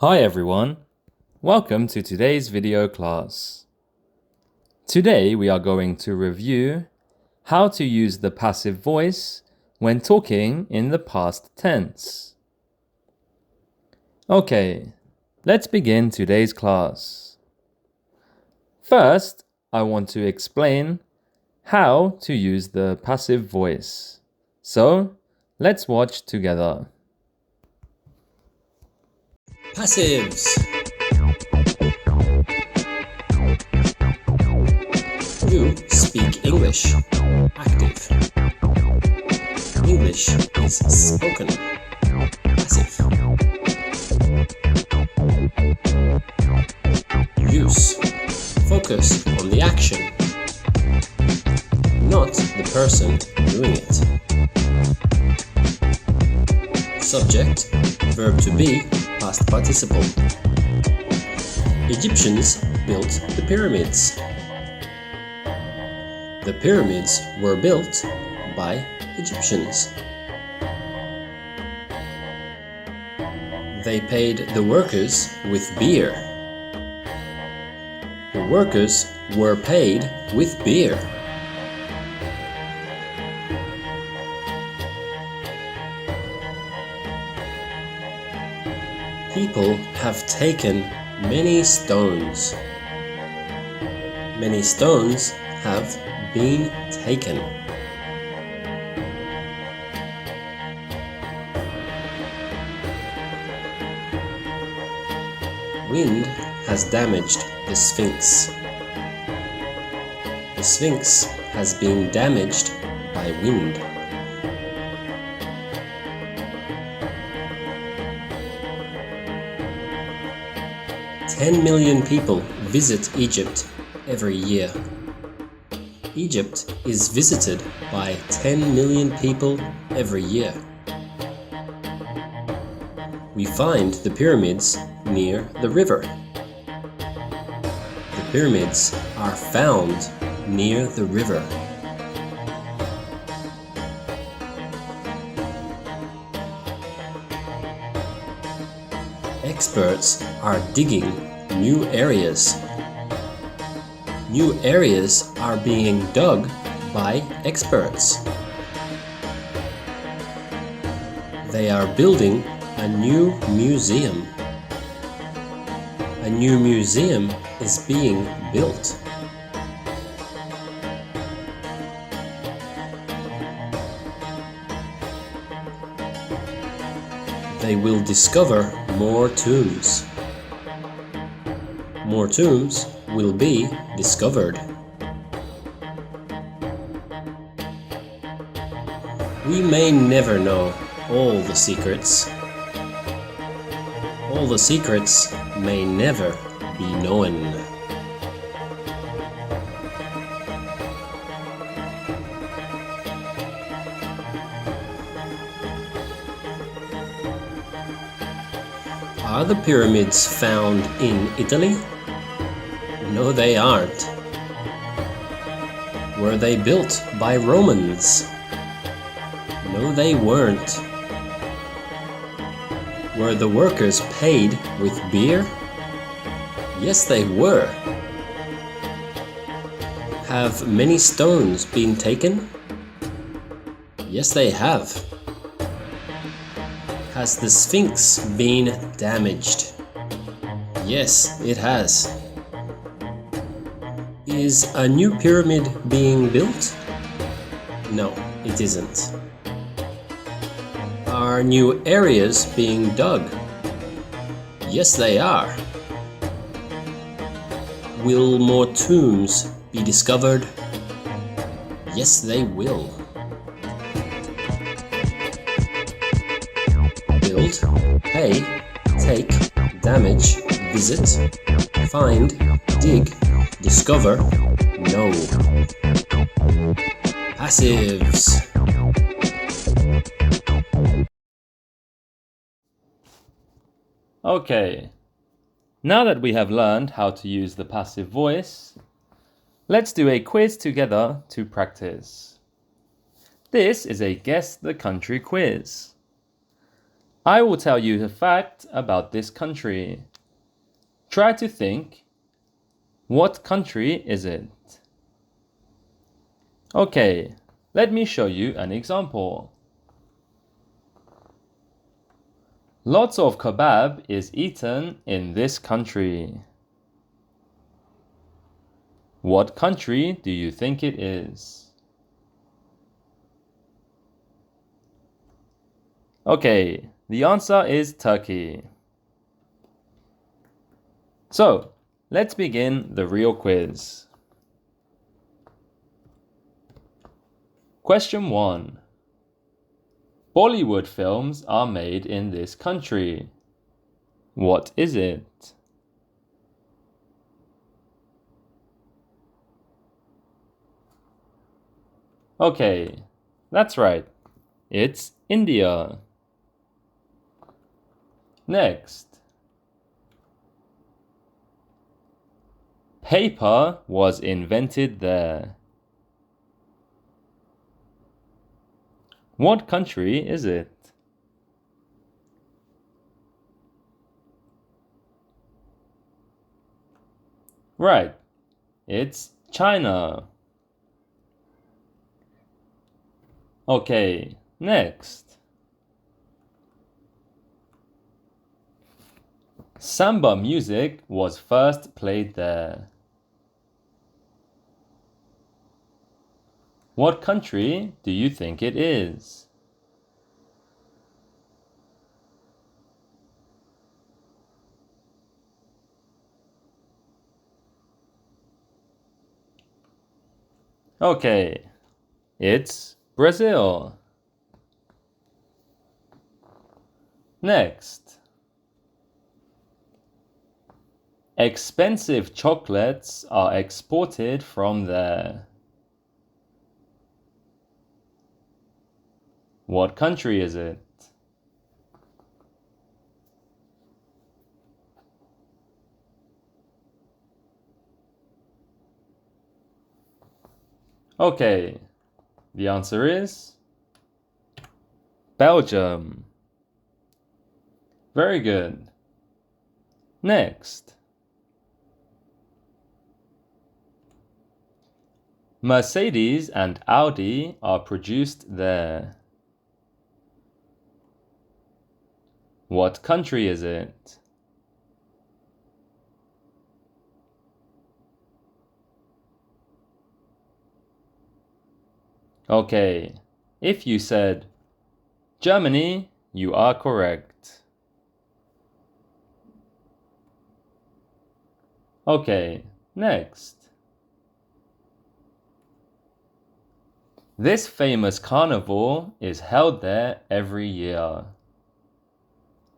Hi everyone, welcome to today's video class. Today we are going to review how to use the passive voice when talking in the past tense. Okay, let's begin today's class. First, I want to explain how to use the passive voice. So, let's watch together. Passives. You speak English. Active. English is spoken. Passive. Use. Focus on the action, not the person doing it. Subject, verb to be, past participle. Egyptians built the pyramids. The pyramids were built by Egyptians. They paid the workers with beer. The workers were paid with beer. People have taken many stones. Many stones have been taken. Wind has damaged the Sphinx. The Sphinx has been damaged by wind. "10 million people visit Egypt every year." Egypt is visited by 10 million people every year. We find the pyramids near the river. The pyramids are found near the river. Experts are digging new areas. New areas are being dug by experts. They are building a new museum. A new museum is being built. They will discover more tombs. More tombs will be discovered. We may never know all the secrets. All the secrets may never be known. Are the pyramids found in Italy? No, they aren't. Were they built by Romans? No, they weren't. Were the workers paid with beer? Yes, they were. Have many stones been taken? Yes, they have. Has the Sphinx been damaged? Yes, it has. Is a new pyramid being built? No, it isn't. Are new areas being dug? Yes, they are. Will more tombs be discovered? Yes, they will. Build, pay, take, damage, visit, find, dig, discover, know. Passives. Okay, now that we have learned how to use the passive voice, let's do a quiz together to practice. This is a Guess the Country quiz. I will tell you a fact about this country. Try to think, what country is it? Okay, let me show you an example. Lots of kebab is eaten in this country. What country do you think it is? Okay, the answer is Turkey. So, let's begin the real quiz. Question 1. Bollywood films are made in this country. What is it? Okay, that's right. It's India. Next. Paper was invented there. What country is it? Right, it's China. Okay, next. Samba music was first played there. What country do you think it is? Okay, it's Brazil. Next. Expensive chocolates are exported from there. What country is it? Okay, the answer is Belgium. Very good. Next. Mercedes and Audi are produced there. What country is it? Okay, if you said Germany, you are correct. Okay, next. This famous carnival is held there every year.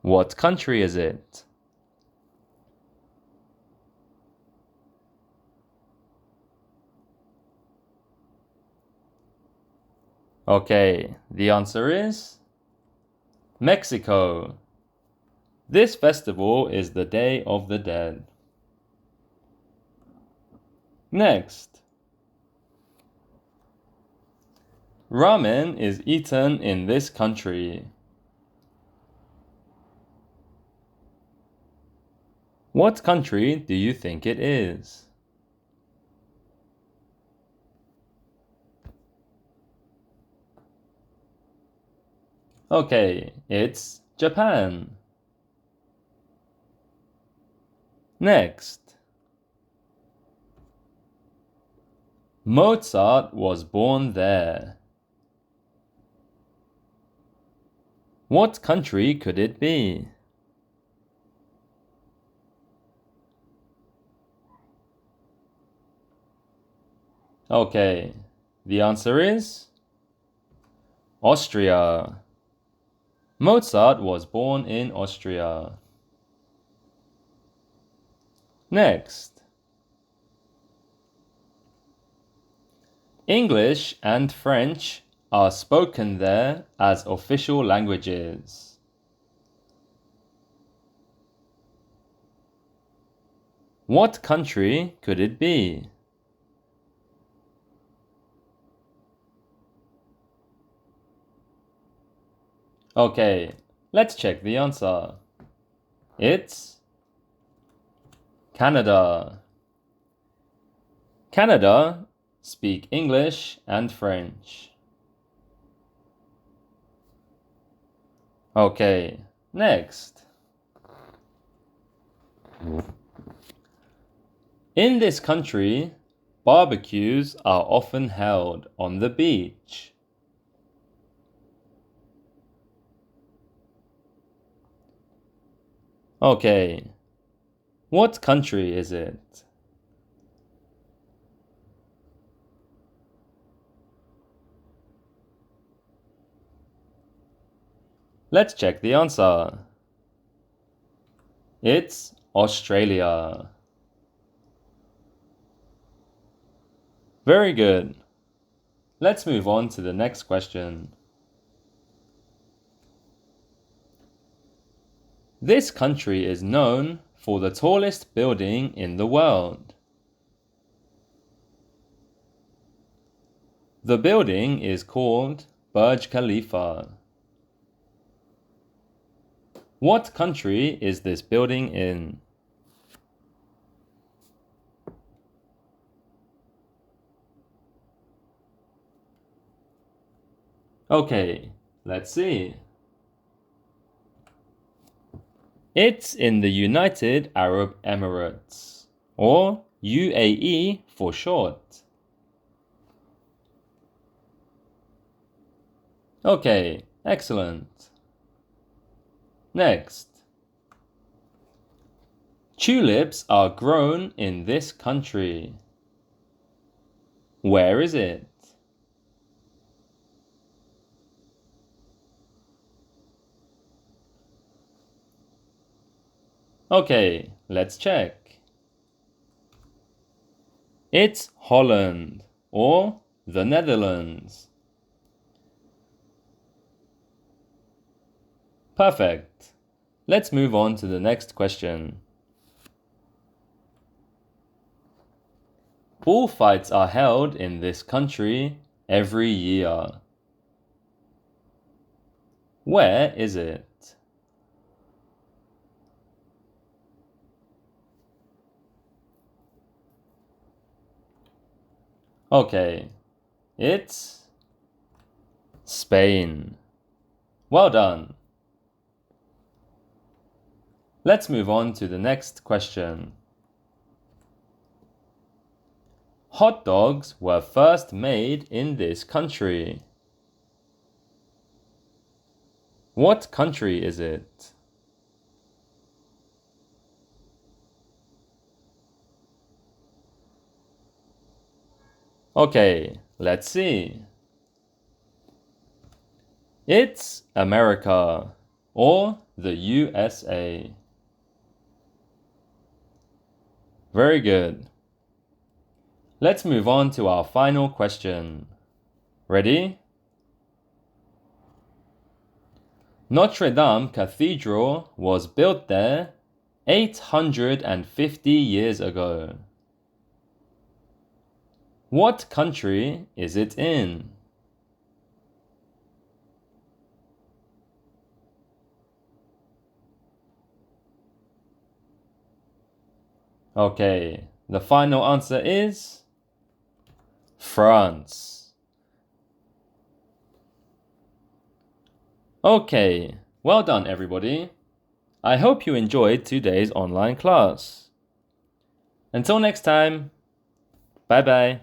What country is it? Okay, the answer is Mexico. This festival is the Day of the Dead. Next. Ramen is eaten in this country. What country do you think it is? Okay, it's Japan. Next. Mozart was born there. What country could it be? Okay, the answer is Austria. Mozart was born in Austria. Next. English and French are spoken there as official languages. What country could it be? Okay, Let's check the answer. It's Canada. Canada speak English and French. Okay, next. In this country, barbecues are often held on the beach. Okay, what country is it? Let's check the answer. It's Australia. Very good. Let's move on to the next question. This country is known for the tallest building in the world. The building is called Burj Khalifa. What country is this building in? Okay, let's see. It's in the United Arab Emirates, or UAE for short. Okay, excellent. Next. Tulips are grown in this country. Where is it? Okay, let's check. It's Holland, or the Netherlands. Perfect. Let's move on to the next question. Bullfights are held in this country every year. Where is it? Okay, it's Spain. Well done. Let's move on to the next question. Hot dogs were first made in this country. What country is it? Okay, let's see. It's America, or the USA. Very good. Let's move on to our final question. Ready? Notre Dame Cathedral was built there 850 years ago. What country is it in? Okay, the final answer is France. Okay, well done everybody. I hope you enjoyed today's online class. Until next time, bye bye.